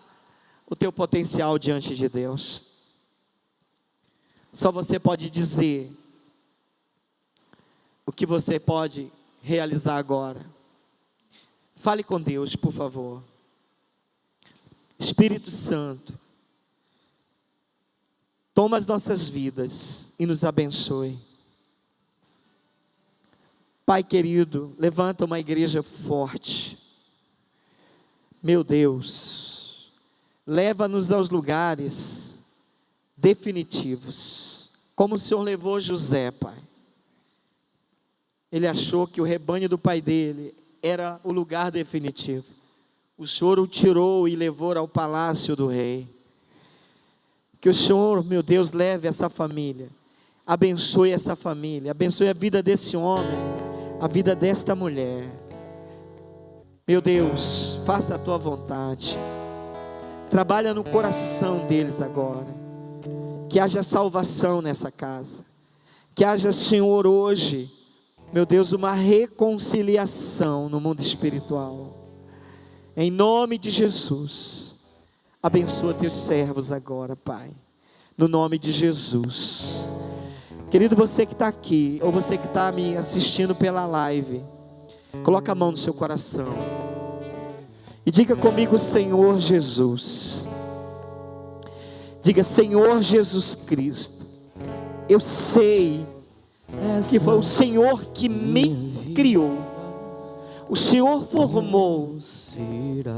o teu potencial diante de Deus. Só você pode dizer o que você pode realizar agora. Fale com Deus, por favor. Espírito Santo, toma as nossas vidas e nos abençoe. Pai querido, levanta uma igreja forte. Meu Deus, leva-nos aos lugares definitivos, como o Senhor levou José, Pai. Ele achou que o rebanho do pai dele era o lugar definitivo. O Senhor o tirou e levou ao palácio do rei. Que o Senhor, meu Deus, leve essa família, abençoe essa família, abençoe a vida desse homem, a vida desta mulher. Meu Deus, faça a tua vontade, trabalha no coração deles agora, que haja salvação nessa casa, que haja, Senhor, hoje, meu Deus, uma reconciliação no mundo espiritual, em nome de Jesus. Abençoa teus servos agora, Pai, no nome de Jesus. Querido, você que está aqui, ou você que está me assistindo pela live, coloca a mão no seu coração e diga comigo: Senhor Jesus. Diga: Senhor Jesus Cristo, eu sei que foi o Senhor que me criou, o Senhor formou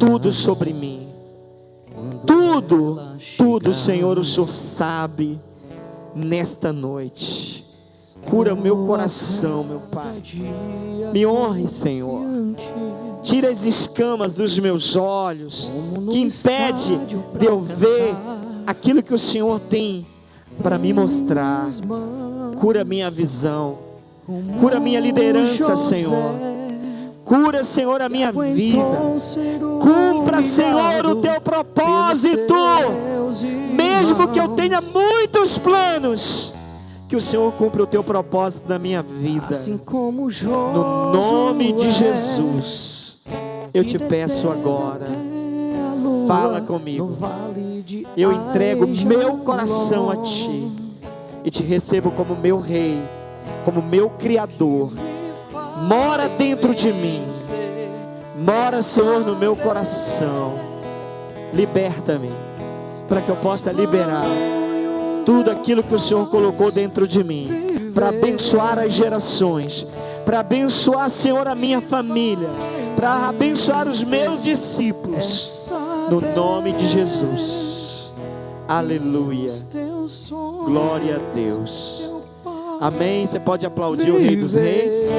tudo sobre mim, tudo, Senhor, o Senhor sabe. Nesta noite, cura o meu coração, meu Pai, me honre, Senhor, tira as escamas dos meus olhos, que impede de eu ver aquilo que o Senhor tem para me mostrar. Cura minha visão, cura minha liderança, Senhor, Cura, Senhor, a minha vida. Cumpra, Senhor, o teu propósito. Mesmo que eu tenha muitos planos, que o Senhor cumpra o teu propósito na minha vida. No nome de Jesus, eu te peço agora, fala comigo. Eu entrego meu coração a Ti e te recebo como meu Rei, como meu Criador. Mora dentro de mim. Mora, Senhor, no meu coração. Liberta-me, para que eu possa liberar tudo aquilo que o Senhor colocou dentro de mim, para abençoar as gerações, para abençoar, Senhor, a minha família, para abençoar os meus discípulos, no nome de Jesus. Aleluia. Glória a Deus. Amém. Você pode aplaudir o Rei dos Reis.